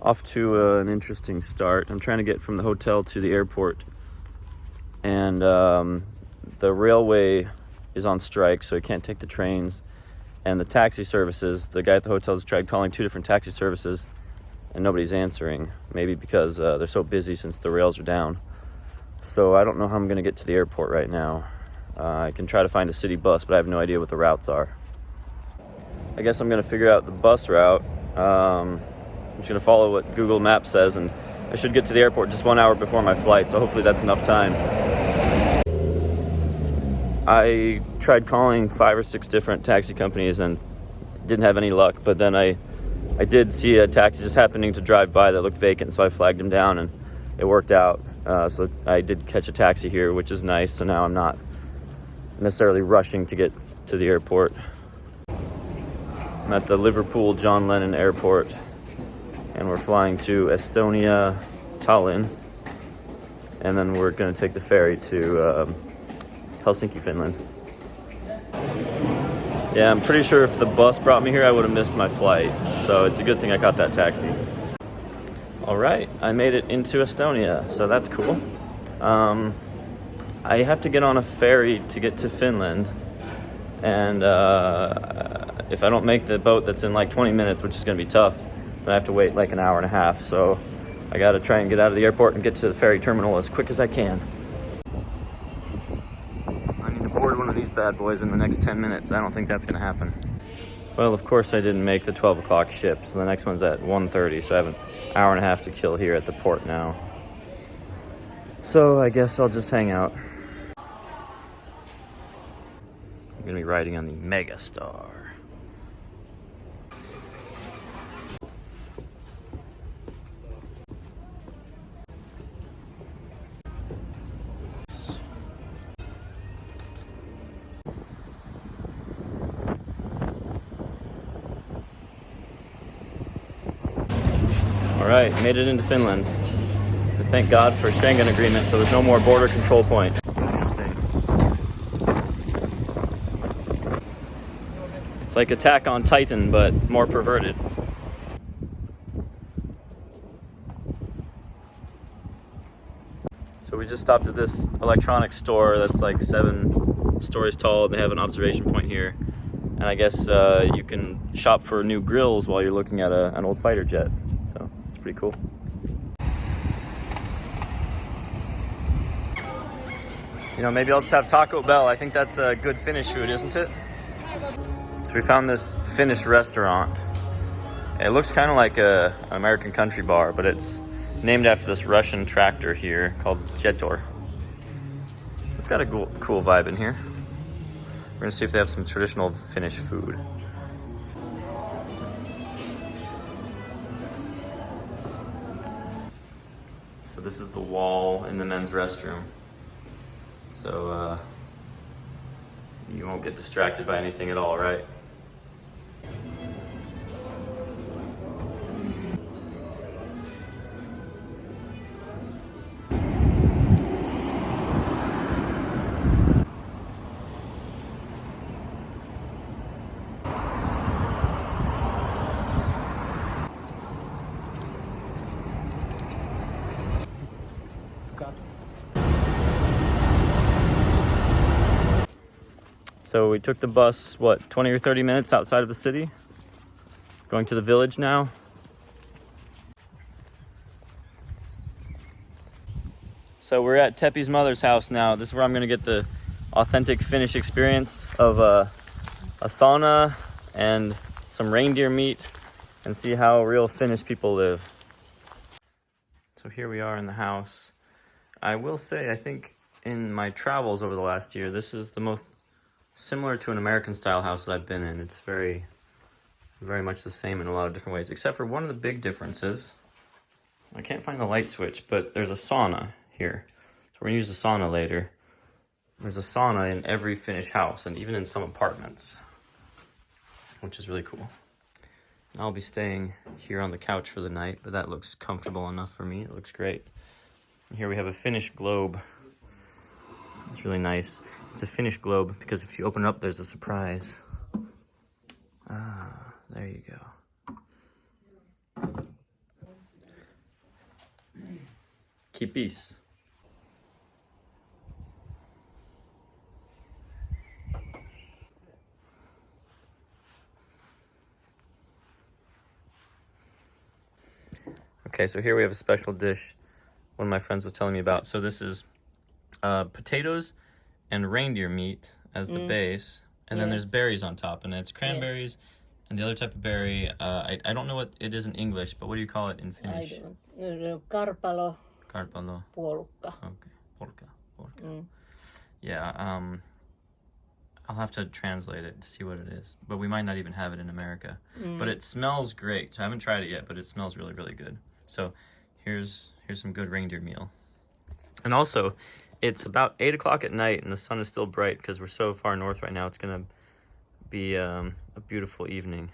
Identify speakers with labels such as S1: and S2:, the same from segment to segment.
S1: Off to an interesting start. I'm trying to get from the hotel to the airport, and the railway is on strike, so I can't take the trains. And the taxi services, the guy at the hotel has tried calling 2 different taxi services, and nobody's answering. Maybe because they're so busy since the rails are down. So I don't know how I'm going to get to the airport right now. I can try to find a city bus, but I have no idea what the routes are. I guess I'm going to figure out the bus route. I'm just going to follow what Google Maps says, and I should get to the airport just 1 hour before my flight, so hopefully that's enough time. I tried calling 5 or 6 different taxi companies and didn't have any luck, but then I did see a taxi just happening to drive by that looked vacant, so I flagged him down and it worked out. So I did catch a taxi here, which is nice, so now I'm not necessarily rushing to get to the airport. I'm at the Liverpool John Lennon Airport, and we're flying to Estonia, Tallinn, and then we're going to take the ferry to Helsinki, Finland. Yeah, I'm pretty sure if the bus brought me here, I would have missed my flight, so it's a good thing I caught that taxi. All right, I made it into Estonia, so that's cool. I have to get on a ferry to get to Finland, and if I don't make the boat that's in like 20 minutes, which is going to be tough, then I have to wait like an hour and a half. So I got to try and get out of the airport and get to the ferry terminal as quick as I can. I need to board one of these bad boys in the next 10 minutes. I don't think that's going to happen. Well, of course I didn't make the 12 o'clock ship, so the next one's at 1:30, so I have an hour and a half to kill here at the port now. So I guess I'll just hang out. I'm going to be riding on the Megastar. All right, made it into Finland. But thank God for Schengen agreement, so there's no more border control point. Interesting. It's like Attack on Titan, but more perverted. So we just stopped at this electronics store that's like 7 stories tall. They have an observation point here. And I guess you can shop for new grills while you're looking at an old fighter jet. So it's pretty cool. You know, maybe I'll just have Taco Bell. I think that's a good Finnish food, isn't it? So we found this Finnish restaurant. It looks kind of like an American country bar, but it's named after this Russian tractor here called Jetor. It's got a cool vibe in here. We're gonna see if they have some traditional Finnish food. So this is the wall in the men's restroom. So you won't get distracted by anything at all, right? So we took the bus, 20 or 30 minutes outside of the city? Going to the village now. So we're at Teppi's mother's house now. This is where I'm gonna get the authentic Finnish experience of a sauna and some reindeer meat and see how real Finnish people live. So here we are in the house. I will say, I think in my travels over the last year, this is the most similar to an American style house that I've been in. It's very, very much the same in a lot of different ways, except for one of the big differences. I can't find the light switch, but there's a sauna here. So we're gonna use the sauna later. There's a sauna in every Finnish house and even in some apartments, which is really cool. And I'll be staying here on the couch for the night, but that looks comfortable enough for me. It looks great. And here we have a Finnish globe. It's really nice. It's a Finnish globe because if you open it up, there's a surprise. Ah, there you go. Kipis. Okay, so here we have a special dish one of my friends was telling me about. So this is potatoes and reindeer meat as the base, and then there's berries on top, and it's cranberries and the other type of berry. I don't know what it is in English, but what do you call it in Finnish?
S2: I don't know. Karpalo.
S1: Karpalo.
S2: Puolukka.
S1: Okay, polka. Yeah, I'll have to translate it to see what it is, but we might not even have it in America. But it smells great. So I haven't tried it yet, but it smells really, really good. So here's some good reindeer meal. And also, it's about 8 o'clock at night, and the sun is still bright because we're so far north right now. It's gonna be a beautiful evening.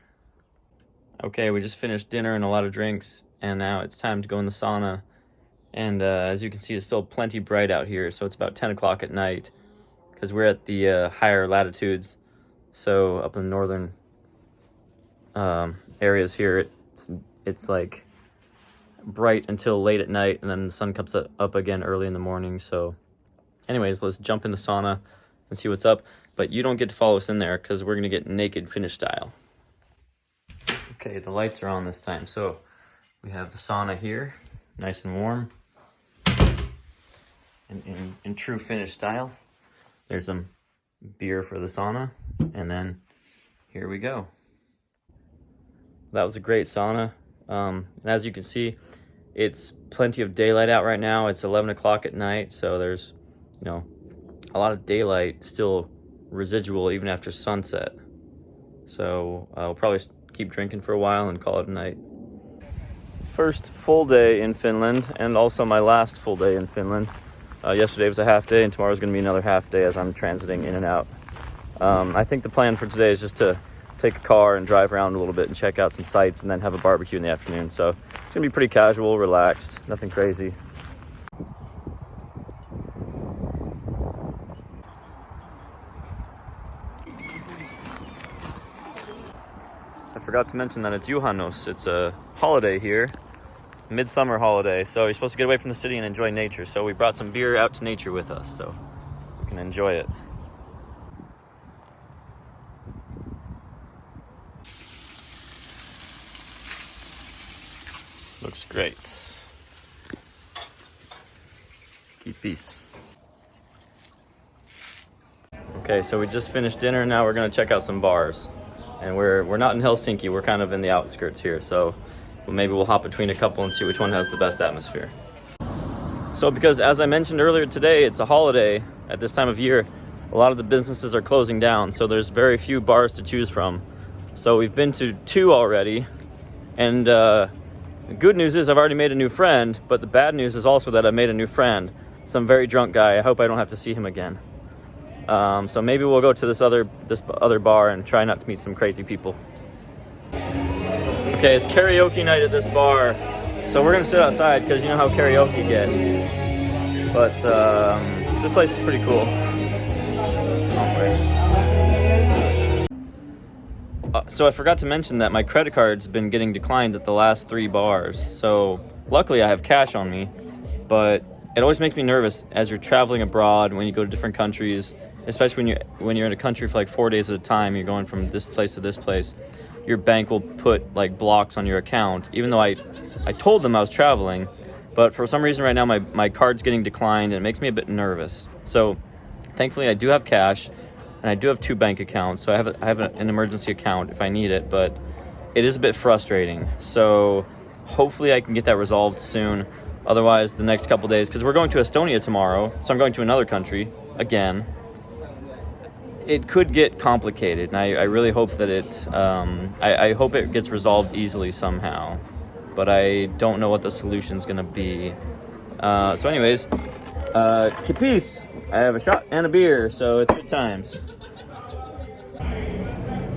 S1: Okay, we just finished dinner and a lot of drinks, and now it's time to go in the sauna. And as you can see, it's still plenty bright out here, so it's about 10 o'clock at night because we're at the higher latitudes. So up in the northern areas here, it's like bright until late at night, and then the sun comes up again early in the morning. So anyways, let's jump in the sauna and see what's up. But you don't get to follow us in there because we're going to get naked Finnish style. Okay, the lights are on this time. So we have the sauna here, nice and warm. In true Finnish style. There's some beer for the sauna, and then here we go. That was a great sauna. And as you can see, it's plenty of daylight out right now. It's 11 o'clock at night, so there's, a lot of daylight still residual even after sunset. So I'll probably keep drinking for a while and call it a night. First full day in Finland, and also my last full day in Finland. Yesterday was a half day, and tomorrow's going to be another half day as I'm transiting in and out. I think the plan for today is just to take a car and drive around a little bit and check out some sights and then have a barbecue in the afternoon. So it's going to be pretty casual, relaxed, nothing crazy. I forgot to mention that it's Juhannus. It's a holiday here, midsummer holiday. So you're supposed to get away from the city and enjoy nature. So we brought some beer out to nature with us so we can enjoy it. Looks great. Keep peace. Okay, so we just finished dinner. Now we're gonna check out some bars. And we're not in Helsinki, we're kind of in the outskirts here. So maybe we'll hop between a couple and see which one has the best atmosphere. So because as I mentioned earlier today, it's a holiday at this time of year, a lot of the businesses are closing down. So there's very few bars to choose from. So we've been to 2 already. And the good news is I've already made a new friend, but the bad news is also that I made a new friend, some very drunk guy. I hope I don't have to see him again. So maybe we'll go to this other bar and try not to meet some crazy people. Okay, it's karaoke night at this bar, so we're gonna sit outside because you know how karaoke gets. But this place is pretty cool. So I forgot to mention that my credit card's been getting declined at the last 3 bars. So luckily I have cash on me, but it always makes me nervous as you're traveling abroad when you go to different countries, especially when you're in a country for like 4 days at a time. You're going from this place to this place. Your bank will put like blocks on your account, even though I told them I was traveling, but for some reason right now my card's getting declined and it makes me a bit nervous. So thankfully I do have cash. And I do have 2 bank accounts, so I have an emergency account if I need it, but it is a bit frustrating. So hopefully I can get that resolved soon. Otherwise, the next couple days, because we're going to Estonia tomorrow, so I'm going to another country again. It could get complicated, and I really hope that I hope it gets resolved easily somehow. But I don't know what the solution's going to be. So anyways, Kipis. I have a shot and a beer, so it's good times. So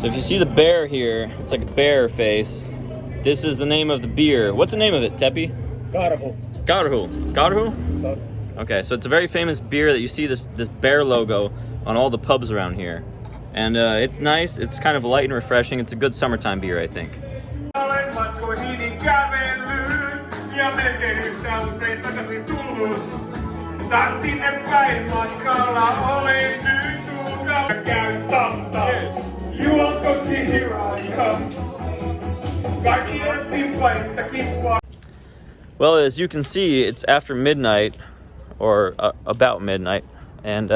S1: if you see the bear here, it's like a bear face. This is the name of the beer. What's the name of it, Tepi?
S2: Karhu.
S1: Karhu. Karhu? Okay, so it's a very famous beer that you see this bear logo on all the pubs around here. And it's nice, it's kind of light and refreshing. It's a good summertime beer, I think.
S3: ja melkein yhtä usein takaisin tullut. Taas sinne päin matkalla olen nyt suunnalla. Käy totta, juonkoski here I come. Kaikki etsinpä, että kippaa.
S1: Well, as you can see, it's after midnight, or about midnight, and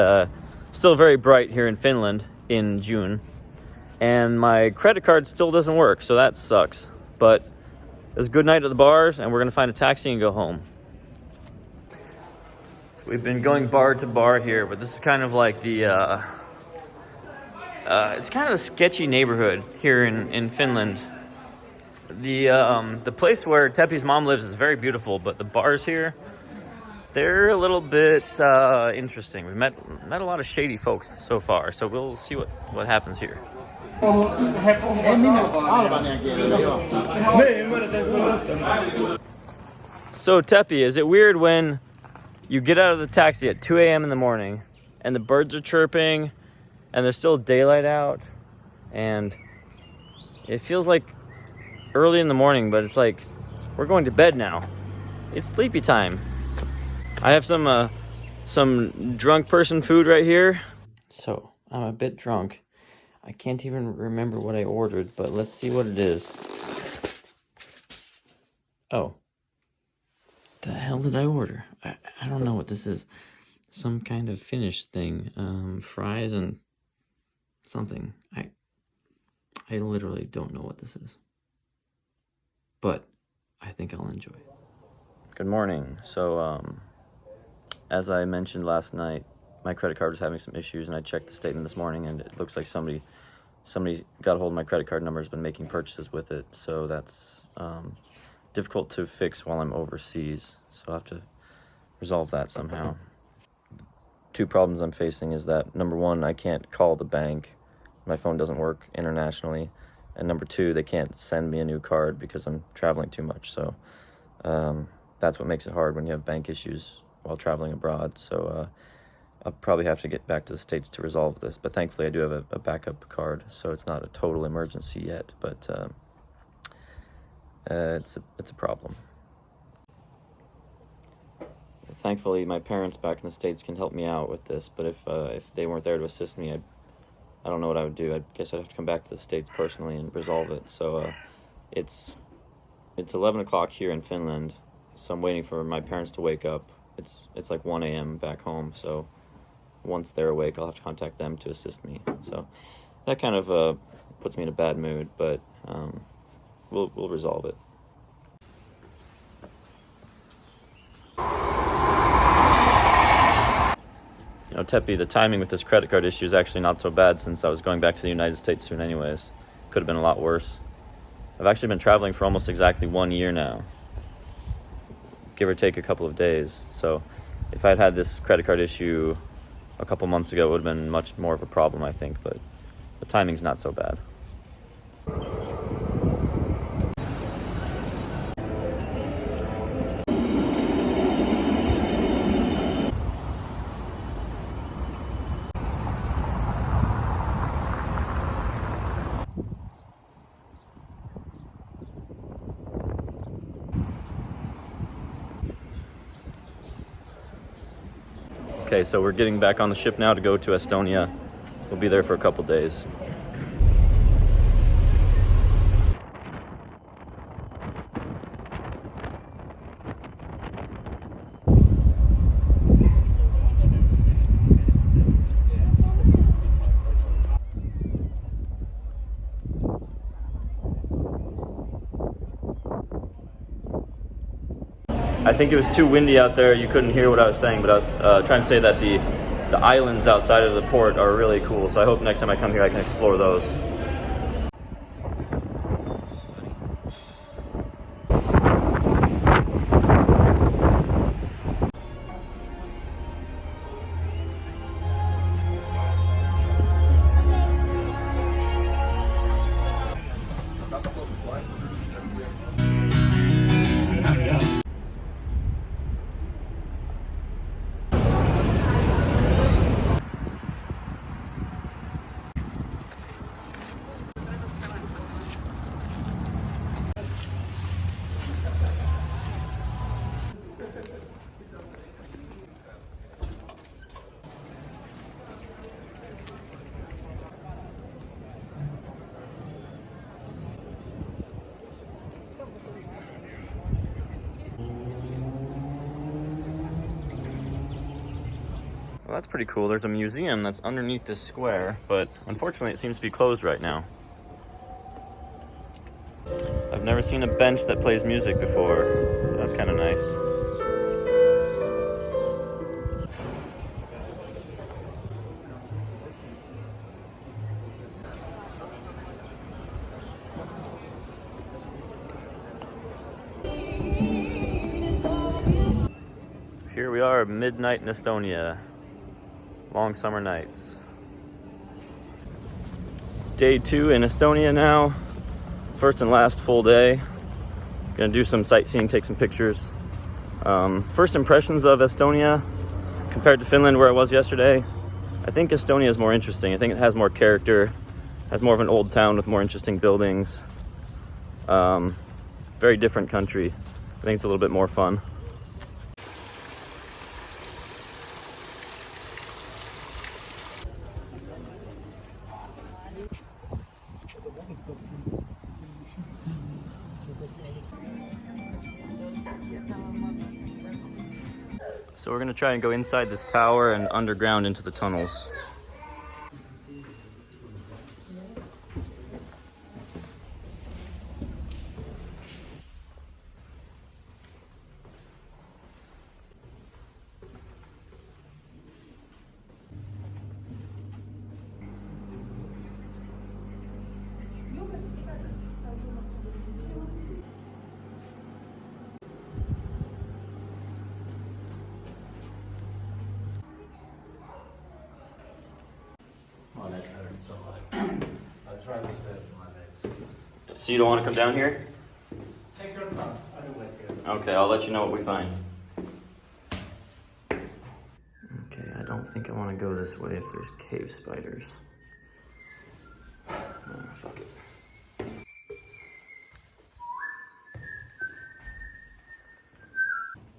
S1: still very bright here in Finland in June. And my credit card still doesn't work, so that sucks. But it's a good night at the bars, and we're gonna find a taxi and go home. We've been going bar to bar here, but this is kind of like the it's kind of a sketchy neighborhood here in Finland. The place where Tepi's mom lives is very beautiful, but the bars here, they're a little bit interesting. We've met a lot of shady folks so far, so we'll see what happens here. So Tepi, is it weird when you get out of the taxi at 2 a.m. in the morning and the birds are chirping and there's still daylight out and it feels like early in the morning, but it's like we're going to bed now. It's sleepy time. I have some drunk person food right here. So I'm a bit drunk. I can't even remember what I ordered, but let's see what it is. Oh. The hell did I order? I don't know what this is. Some kind of Finnish thing. Fries and something. I literally don't know what this is. But I think I'll enjoy it. Good morning. So, as I mentioned last night, my credit card was having some issues, and I checked the statement this morning, and it looks like somebody got a hold of my credit card number, has been making purchases with it. So that's difficult to fix while I'm overseas. So I'll have to resolve that somehow. Two problems I'm facing is that, number one, I can't call the bank. My phone doesn't work internationally. And number two, they can't send me a new card because I'm traveling too much. So that's what makes it hard when you have bank issues while traveling abroad. So I'll probably have to get back to the States to resolve this. But thankfully, I do have a backup card, so it's not a total emergency yet. But it's a problem. Thankfully, my parents back in the States can help me out with this. But if they weren't there to assist me, I don't know what I would do. I guess I'd have to come back to the States personally and resolve it. So it's 11 o'clock here in Finland, so I'm waiting for my parents to wake up. It's like 1 a.m. back home, so once they're awake, I'll have to contact them to assist me. So that kind of puts me in a bad mood, but we'll resolve it. You know, Tepi, the timing with this credit card issue is actually not so bad since I was going back to the United States soon anyways. Could have been a lot worse. I've actually been traveling for almost exactly 1 year now, give or take a couple of days. So if I'd had this credit card issue a couple months ago, it would have been much more of a problem, I think, but the timing's not so bad. Okay, so we're getting back on the ship now to go to Estonia. We'll be there for a couple days. I think it was too windy out there. You couldn't hear what I was saying, but I was trying to say that the islands outside of the port are really cool. So I hope next time I come here I can explore those. Well, that's pretty cool. There's a museum that's underneath this square, but unfortunately it seems to be closed right now. I've never seen a bench that plays music before. That's kind of nice. Here we are, midnight in Estonia. Long summer nights. Day 2 in Estonia now. First and last full day. Gonna do some sightseeing, take some pictures. First impressions of Estonia compared to Finland, where I was yesterday. I think Estonia is more interesting. I think it has more character, has more of an old town with more interesting buildings. Very different country. I think it's a little bit more fun. So we're gonna try and go inside this tower and underground into the tunnels.
S4: My leg hurts, so I'll try to stay with my legs.
S1: So you don't want to come down here?
S4: Take your time. I will wait here.
S1: Okay, I'll let you know what we find. Okay, I don't think I want to go this way if there's cave spiders. Fuck it.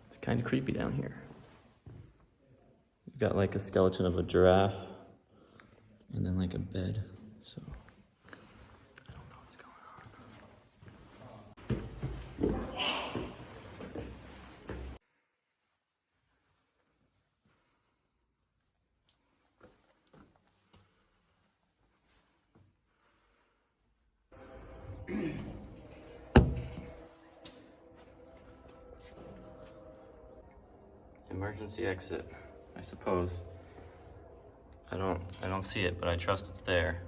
S1: It's kind of creepy down here. We've got like a skeleton of a giraffe and then like a bed, so I don't know what's going on. Emergency exit, I suppose. I don't see it, but I trust it's there.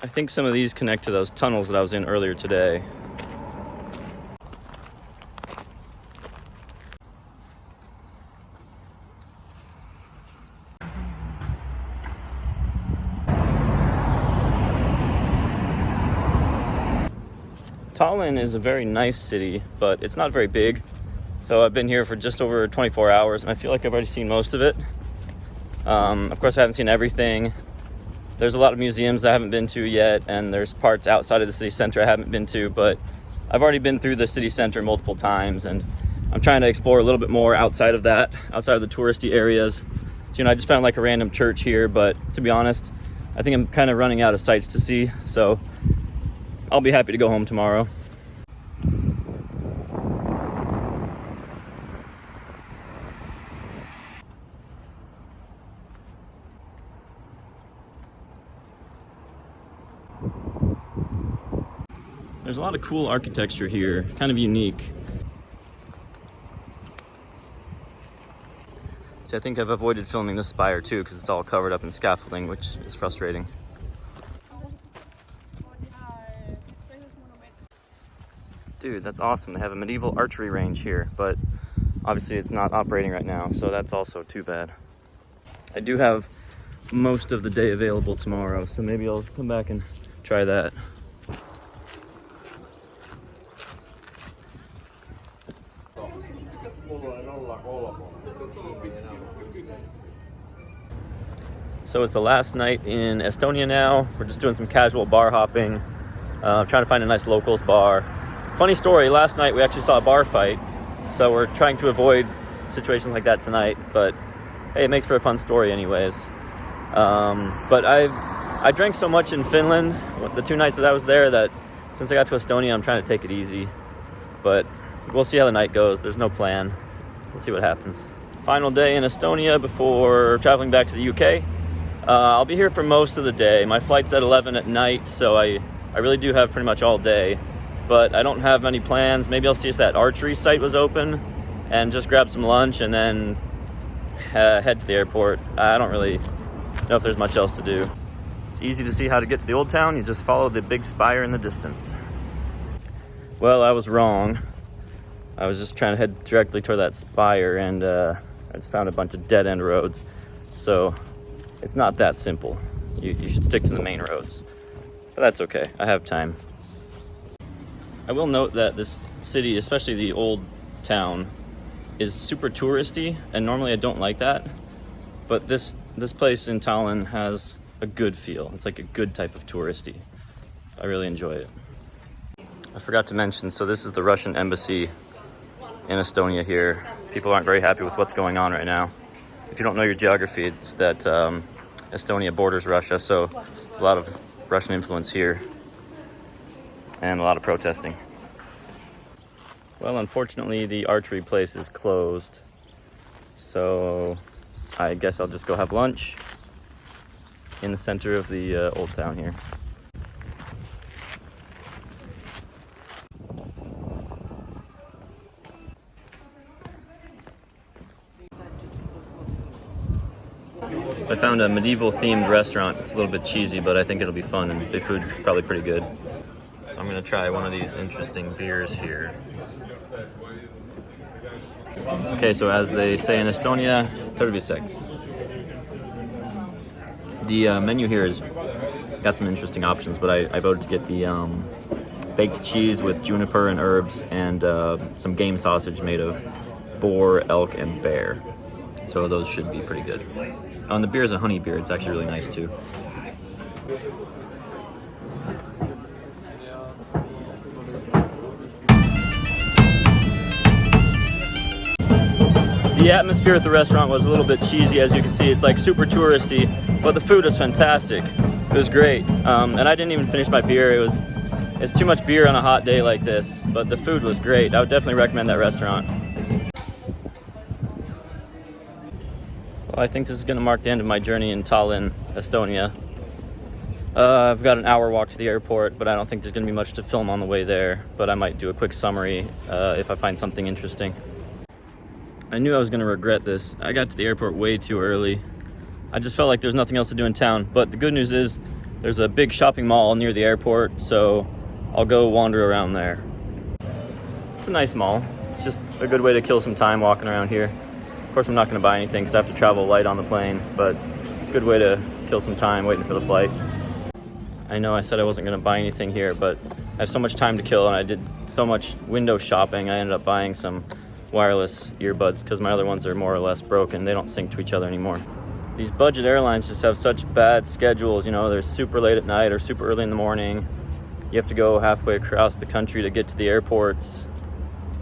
S1: I think some of these connect to those tunnels that I was in earlier today. Tallinn is a very nice city, but it's not very big. So I've been here for just over 24 hours and I feel like I've already seen most of it. Of course, I haven't seen everything. There's a lot of museums that I haven't been to yet, and there's parts outside of the city center I haven't been to, but I've already been through the city center multiple times, and I'm trying to explore a little bit more outside of that, outside of the touristy areas. So, I just found like a random church here, but to be honest, I think I'm kind of running out of sights to see, so I'll be happy to go home tomorrow. There's a lot of cool architecture here, kind of unique. See, I think I've avoided filming this spire too because it's all covered up in scaffolding, which is frustrating. Dude, that's awesome. They have a medieval archery range here, but obviously it's not operating right now, so that's also too bad. I do have most of the day available tomorrow, so maybe I'll come back and try that. So it's the last night in Estonia now. We're just doing some casual bar hopping, trying to find a nice locals bar. Funny story, last night we actually saw a bar fight, so we're trying to avoid situations like that tonight, but hey, it makes for a fun story anyways. But I drank so much in Finland the 2 nights that I was there that since I got to Estonia, I'm trying to take it easy. But we'll see how the night goes. There's no plan. We'll see what happens. Final day in Estonia before traveling back to the UK. I'll be here for most of the day. My flight's at 11 at night, so I really do have pretty much all day. But I don't have many plans. Maybe I'll see if that archery site was open and just grab some lunch and then head to the airport. I don't really know if there's much else to do. It's easy to see how to get to the old town. You just follow the big spire in the distance. Well, I was wrong. I was just trying to head directly toward that spire, and I just found a bunch of dead-end roads. So it's not that simple. You should stick to the main roads. But that's okay. I have time. I will note that this city, especially the old town, is super touristy, and normally I don't like that. But this place in Tallinn has a good feel. It's like a good type of touristy. I really enjoy it. I forgot to mention, so this is the Russian embassy in Estonia here. People aren't very happy with what's going on right now. If you don't know your geography, it's that Estonia borders Russia, so there's a lot of Russian influence here and a lot of protesting. Well, unfortunately, the archery place is closed, so I guess I'll just go have lunch in the center of the old town here. I found a medieval themed restaurant. It's a little bit cheesy, but I think it'll be fun, and the food is probably pretty good. I'm gonna try one of these interesting beers here. Okay, so as they say in Estonia, terviseks. The menu here has got some interesting options, but I voted to get the baked cheese with juniper and herbs and some game sausage made of boar, elk, and bear. So those should be pretty good. The beer is a honey beer. It's actually really nice too. The atmosphere at the restaurant was a little bit cheesy, as you can see. It's like super touristy, but the food was fantastic. It was great. And I didn't even finish my beer. It's too much beer on a hot day like this, but the food was great. I would definitely recommend that restaurant. Well, I think this is going to mark the end of my journey in Tallinn, Estonia. I've got an hour walk to the airport, but I don't think there's going to be much to film on the way there. But I might do a quick summary if I find something interesting. I knew I was going to regret this. I got to the airport way too early. I just felt like there's nothing else to do in town. But the good news is there's a big shopping mall near the airport, so I'll go wander around there. It's a nice mall. It's just a good way to kill some time walking around here. Of course, I'm not going to buy anything because I have to travel light on the plane, but it's a good way to kill some time waiting for the flight. I know I said I wasn't going to buy anything here, but I have so much time to kill, and I did so much window shopping, I ended up buying some wireless earbuds because my other ones are more or less broken. They don't sync to each other anymore. These budget airlines just have such bad schedules. You know, they're super late at night or super early in the morning. You have to go halfway across the country to get to the airports.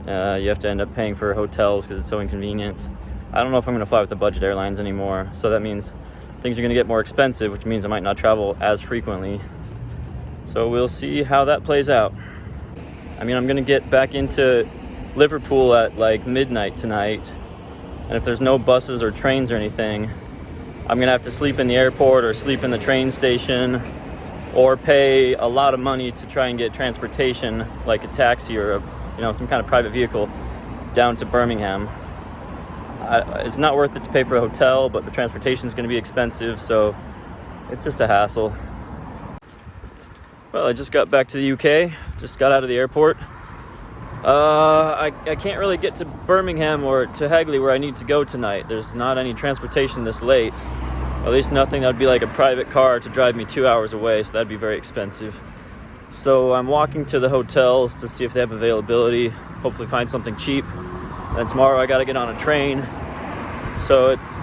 S1: You have to end up paying for hotels because it's so inconvenient. I don't know if I'm going to fly with the budget airlines anymore, so that means things are going to get more expensive, which means I might not travel as frequently. So we'll see how that plays out. I mean, I'm going to get back into Liverpool at like midnight tonight, and if there's no buses or trains or anything, I'm going to have to sleep in the airport or sleep in the train station or pay a lot of money to try and get transportation, like a taxi or some kind of private vehicle down to Birmingham. It's not worth it to pay for a hotel, but the transportation is going to be expensive, so it's just a hassle. Well, I just got back to the UK, just got out of the airport. I can't really get to Birmingham or to Hagley where I need to go tonight. There's not any transportation this late. At least nothing that would be like a private car to drive me 2 hours away, so that'd be very expensive. So I'm walking to the hotels to see if they have availability, hopefully find something cheap. Then tomorrow I gotta get on a train. So it's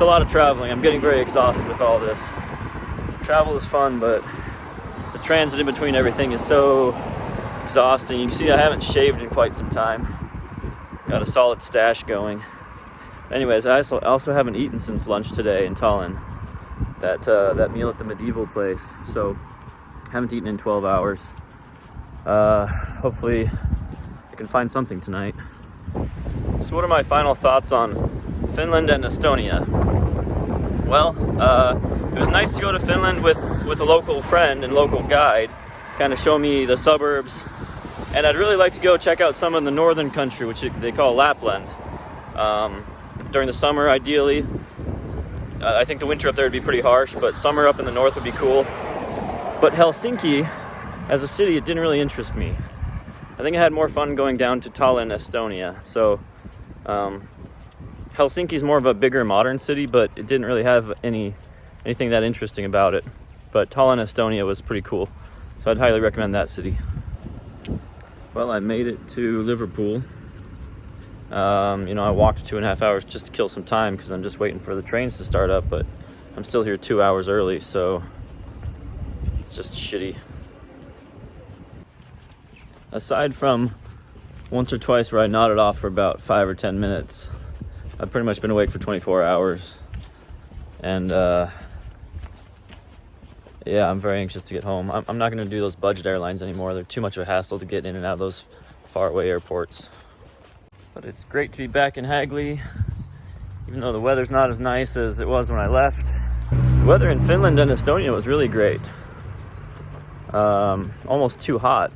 S1: a lot of traveling. I'm getting very exhausted with all this. Travel is fun, but the transit in between everything is so exhausting. You can see I haven't shaved in quite some time. Got a solid stash going. Anyways, I also haven't eaten since lunch today in Tallinn. That meal at the medieval place. So haven't eaten in 12 hours. Hopefully I can find something tonight. So what are my final thoughts on Finland and Estonia? Well, it was nice to go to Finland with a local friend and local guide, kind of show me the suburbs. And I'd really like to go check out some of the northern country, which they call Lapland. During the summer, ideally. I think the winter up there would be pretty harsh, but summer up in the north would be cool. But Helsinki, as a city, it didn't really interest me. I think I had more fun going down to Tallinn, Estonia. So Helsinki's more of a bigger modern city, but it didn't really have anything that interesting about it. But Tallinn, Estonia was pretty cool. So I'd highly recommend that city. Well, I made it to Liverpool. I walked 2.5 hours just to kill some time because I'm just waiting for the trains to start up, but I'm still here 2 hours early, so it's just shitty. Aside from once or twice where I nodded off for about 5 or 10 minutes, I've pretty much been awake for 24 hours. And yeah, I'm very anxious to get home. I'm not going to do those budget airlines anymore. They're too much of a hassle to get in and out of those faraway airports. But it's great to be back in Hagley, even though the weather's not as nice as it was when I left. The weather in Finland and Estonia was really great. Almost too hot.